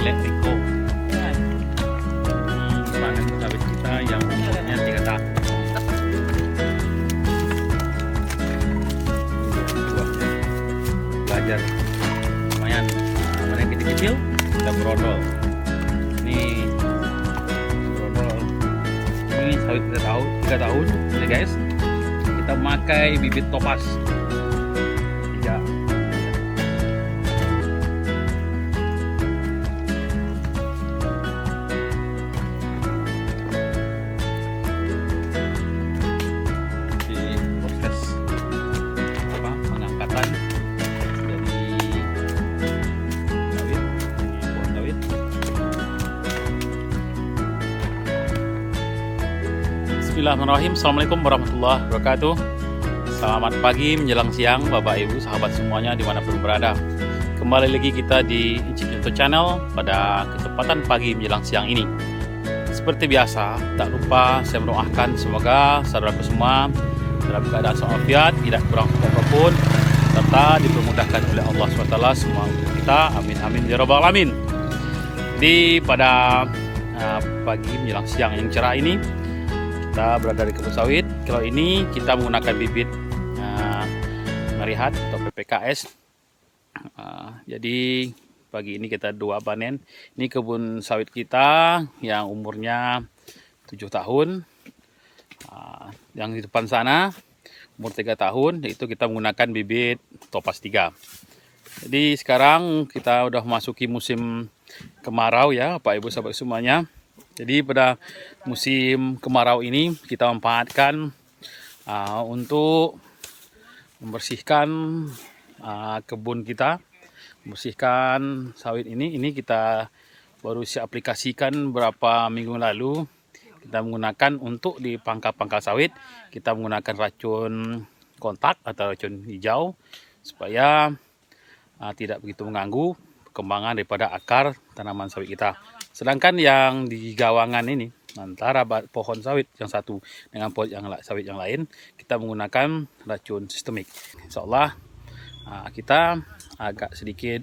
milik Riko. Panen sawit kita yang umurnya 3 tahun. Buahnya belajar lumayan, mana yang kecil-kecil kita berondol. Ini berondol. Ini sawit 3 tahun ya guys. Kita memakai bibit Topaz 3. Pengangkatan dari pohon sawit. Bismillahirrahmanirrahim. Assalamualaikum warahmatullahi wabarakatuh. Selamat pagi menjelang siang Bapak Ibu sahabat semuanya dimanapun berada. Kembali lagi kita di Incip Channel pada kesempatan pagi menjelang siang ini. Seperti biasa, tak lupa saya mendoakan semoga saudaraku semua dalam keadaan walafiat, tidak kurang apapun, serta dipermudahkan oleh Allah SWT semua untuk kita. Amin amin ya rabbal alamin. Di pada pagi menjelang siang yang cerah ini, kita berada di kebun sawit. Kalau ini kita menggunakan bibit Marihat atau PPKS. Jadi pagi ini kita 2 panen. Ini kebun sawit kita yang umurnya 7 tahun. Yang di depan sana umur 3 tahun, yaitu kita menggunakan bibit Topaz 3. Jadi sekarang kita udah memasuki musim kemarau ya Pak Ibu sahabat semuanya. Jadi pada musim kemarau ini kita memanfaatkan untuk membersihkan kebun kita, membersihkan sawit ini. Ini kita baru saya aplikasikan beberapa minggu lalu. Kita menggunakan untuk di pangkal-pangkal sawit, kita menggunakan racun kontak atau racun hijau supaya tidak begitu mengganggu perkembangan daripada akar tanaman sawit kita. Sedangkan yang di gawangan ini antara pohon sawit yang satu dengan pohon sawit yang lain, kita menggunakan racun sistemik. Insya Allah kita agak sedikit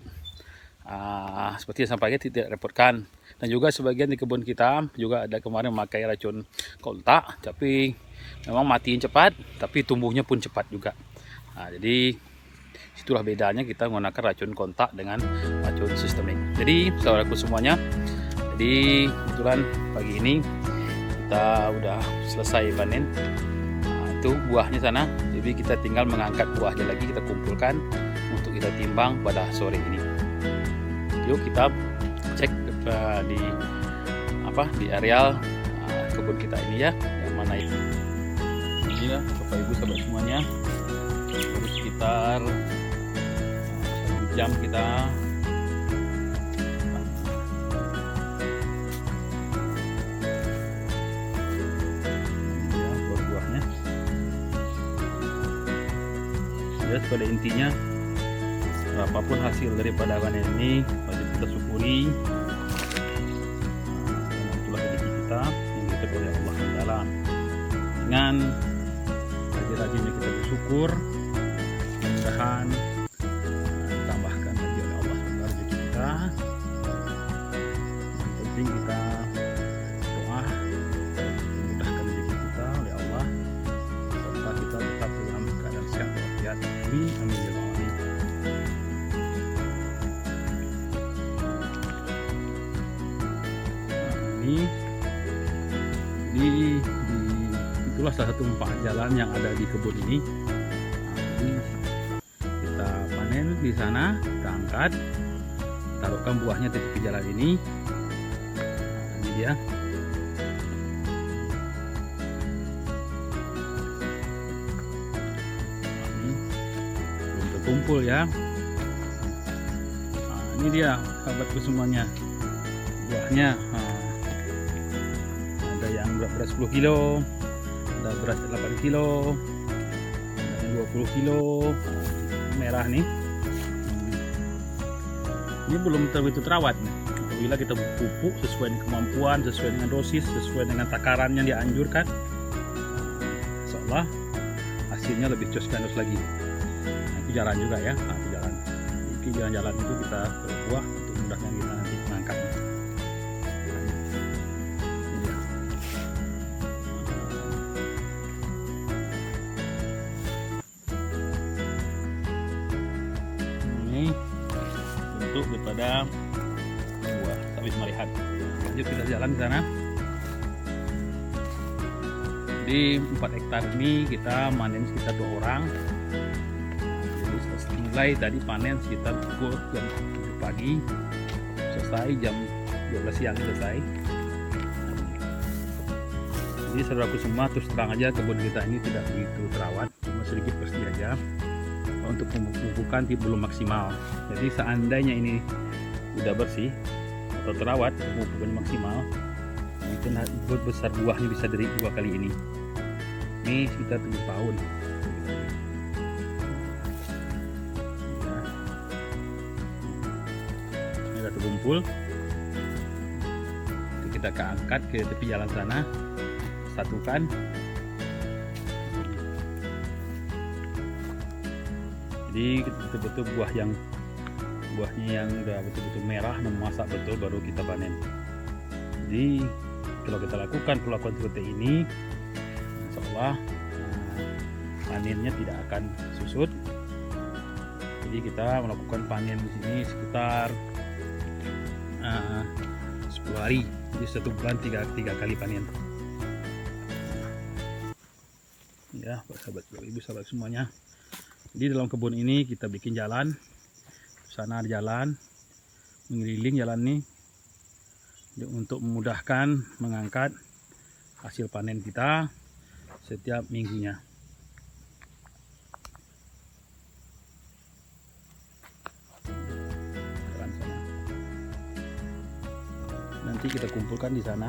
seperti yang sampaikan tidak repotkan. Dan juga sebagian di kebun kita juga ada kemarin memakai racun kontak, tapi memang matiin cepat, tapi tumbuhnya pun cepat juga. Jadi itulah bedanya kita menggunakan racun kontak dengan racun sistemik. Jadi saudaraku semuanya, jadi kebetulan pagi ini kita udah selesai panen. Itu buahnya sana, jadi kita tinggal mengangkat buahnya lagi, kita kumpulkan untuk kita timbang pada sore ini. Yuk kita cek di areal kebun kita ini ya, yang mana itu. Ini ya Bapak Ibu sahabat semuanya, baru sekitar 1 jam kita ya, buah-buahnya. Ya, pada intinya apapun hasil daripada panen ini wajib kita syukuri. Itulah rezeki kita yang diberikan oleh Allah Taala. Dengan rajin-rajinnya kita bersyukur, mudah-mudahan ditambahkan lagi oleh Allah SWT rezeki kita. Yang penting kita doa memudahkan rezeki kita oleh Allah, serta kita tetap dalam keadaan sehat walafiat. Amin amin ya rabbal alamin. Itulah salah satu manfaat jalan yang ada di kebun ini. Ini kita panen di sana, kita angkat, taruhkan buahnya di tepi jalan ini. Ini dia. Ini belum terkumpul ya. Ini dia sahabatku semuanya, buahnya. Ada yang berat 10 kilo, ada berat 8 kilo, ada 20 kilo, merah nih. Ini belum begitu terawat nih. Apabila kita pupuk sesuai dengan kemampuan, sesuai dengan dosis, sesuai dengan takaran yang dianjurkan, insya Allah hasilnya lebih cus lagi. Nah, itu jalan juga ya, itu jalan. Jadi jalan-jalan itu kita buah untuk mudahnya kita nanti mengangkatnya. bentuk daripada buah sawit melihat. Lanjut kita jalan ke sana. Di 4 hektar ini kita panen sekitar 2 orang. Jadi mulai tadi panen sekitar pukul jam 7 pagi, selesai jam 12 siang selesai. Jadi saudaraku semua, terus terang aja kebun kita ini tidak begitu terawat, cuma sedikit bersih aja. Untuk pemupukan belum maksimal. Jadi seandainya ini udah bersih atau terawat, pemupukan maksimal, mungkin besar buahnya bisa dari 2 kali ini. Ini sekitar 7 tahun. Ya. Ini udah terkumpul. Kita angkat ke tepi jalan sana, satukan. Jadi betul-betul buahnya yang udah betul-betul merah dan masak betul baru kita panen. Jadi kalau kita lakukan perlakuan seperti ini, insya Allah panennya tidak akan susut. Jadi kita melakukan panen di sini sekitar 10 hari. Jadi 1 bulan 3 kali panen. Ya, sahabat ibu sahabat semuanya. Di dalam kebun ini kita bikin jalan, sana ada jalan, mengeliling jalan ini untuk memudahkan mengangkat hasil panen kita setiap minggunya. Jalan sana. Nanti kita kumpulkan di sana,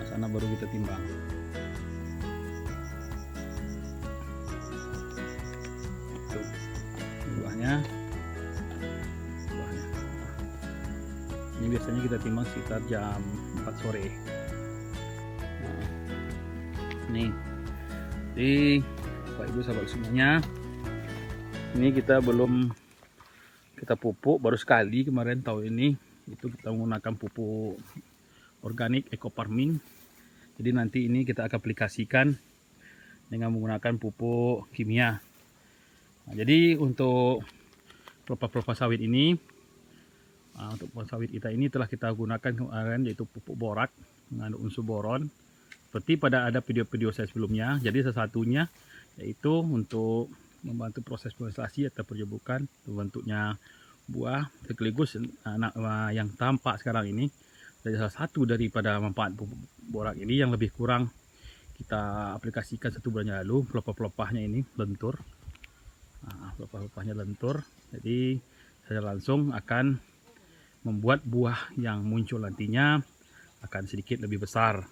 sana baru kita timbang. Buahnya ini biasanya kita timbang sekitar jam 4 sore. Nah, nih jadi Bapak Ibu sahabat semuanya, ini kita belum kita pupuk, baru sekali kemarin tahun ini itu kita menggunakan pupuk organik eco farming. Jadi nanti ini kita akan aplikasikan dengan menggunakan pupuk kimia. Nah, jadi untuk pelepah-pelepah sawit ini, untuk pelepah sawit kita ini telah kita gunakan kemarin, yaitu pupuk borak mengandung unsur boron. Seperti pada ada video-video saya sebelumnya. Jadi salah satunya yaitu untuk membantu proses pollinisasi atau perjebukan terbentuknya buah, sekaligus yang tampak sekarang ini. Jadi salah satu daripada manfaat pupuk borak ini yang lebih kurang kita aplikasikan 1 bulan lalu, pelepah-pelepahnya ini lentur. Pelepah-pelepahnya lentur, jadi saya langsung akan membuat buah yang muncul nantinya akan sedikit lebih besar.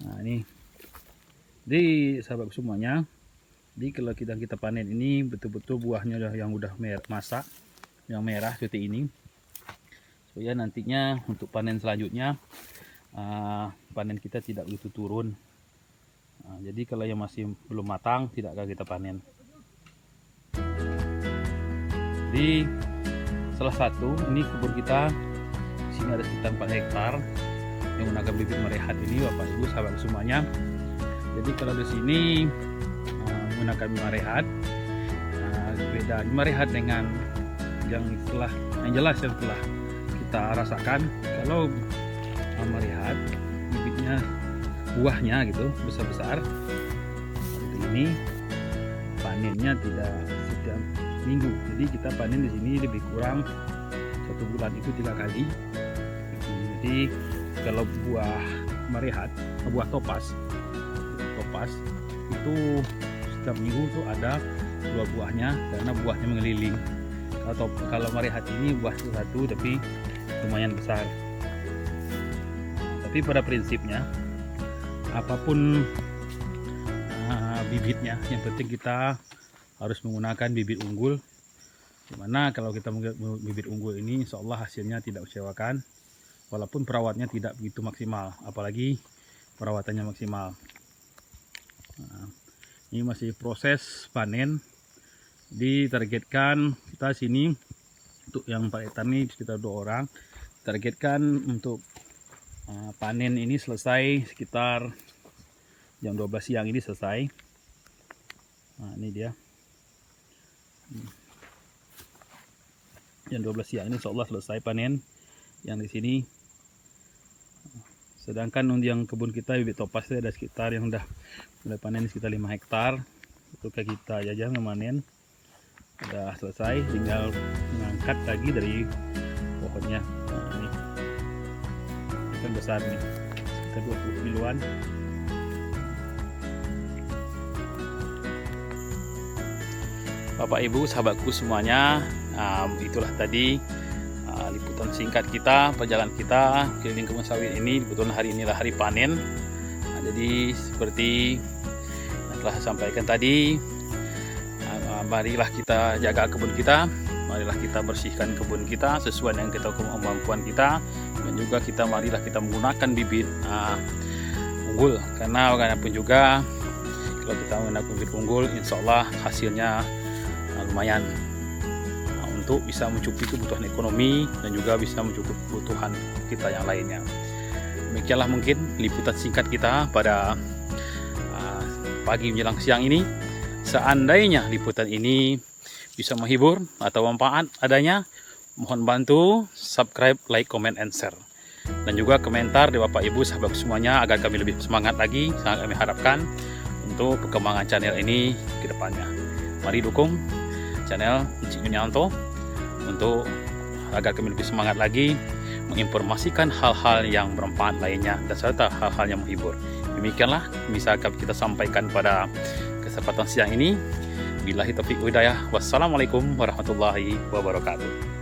Nah ini, jadi sahabat semuanya, jadi kalau kita panen ini betul-betul buahnya yang udah masak, yang merah seperti ini, supaya nantinya untuk panen selanjutnya panen kita tidak begitu turun. Jadi kalau yang masih belum matang tidak akan kita panen. Jadi salah satu ini kebun kita di sini ada sekitar 4 hektar yang menggunakan bibit merehat ini Bapak Ibu sahabat semuanya. Jadi kalau di sini menggunakan merehat, beda merehat dengan yang jelas yang telah kita rasakan. Kalau merehat bibitnya buahnya gitu besar-besar seperti ini, panennya tidak setiap minggu. Jadi kita panen di sini lebih kurang 1 bulan itu 3 kali. Jadi kalau buah merehat, buah topas itu setiap minggu tuh ada 2 buahnya karena buahnya mengeliling. Kalau merehat ini buah 1 tapi lumayan besar. Tapi pada prinsipnya apapun bibitnya, yang penting kita harus menggunakan bibit unggul. Dimana kalau kita menggunakan bibit unggul ini, insya Allah hasilnya tidak mengecewakan, walaupun perawatnya tidak begitu maksimal, apalagi perawatannya maksimal. Nah, ini masih proses panen. Ditargetkan kita sini untuk yang 4 hektar ini sekitar 2 orang. Targetkan untuk panen ini selesai sekitar jam 12 siang ini selesai. Nah ini dia. Jam 12 siang ini insya Allah selesai panen yang di sini. Sedangkan untuk yang kebun kita bibit topaz itu ada sekitar yang udah mulai panen sekitar 5 hektar. Itu kita jajah memanen. Udah selesai, tinggal mengangkat lagi dari pohonnya. Nah, ini kan besar nih, sekitar 20 kiloan. Bapak Ibu, sahabatku semuanya, itulah tadi liputan singkat kita, perjalanan kita keliling kebun sawit ini. Kebetulan hari inilah hari panen. Jadi seperti yang telah saya sampaikan tadi, marilah kita jaga kebun kita, marilah kita bersihkan kebun kita sesuai dengan kemampuan kita, dan juga marilah kita menggunakan bibit unggul, karena bagaimanapun juga kalau kita menggunakan bibit unggul, insya Allah hasilnya lumayan untuk bisa mencukupi kebutuhan ekonomi dan juga bisa mencukupi kebutuhan kita yang lainnya. Demikianlah mungkin liputan singkat kita pada pagi menjelang siang ini. Seandainya liputan ini bisa menghibur atau manfaat adanya, mohon bantu subscribe, like, comment, and share. Dan juga komentar dari Bapak Ibu sahabat semuanya agar kami lebih semangat lagi. Sangat kami harapkan untuk perkembangan channel ini ke depannya. Mari dukung channel Encik Yunianto untuk agar kami lebih semangat lagi menginformasikan hal-hal yang bermanfaat lainnya dan serta hal-hal yang menghibur. Demikianlah bisa kita sampaikan pada kesempatan siang ini. Billahi taufiq wal hidayah. Wassalamualaikum warahmatullahi wabarakatuh.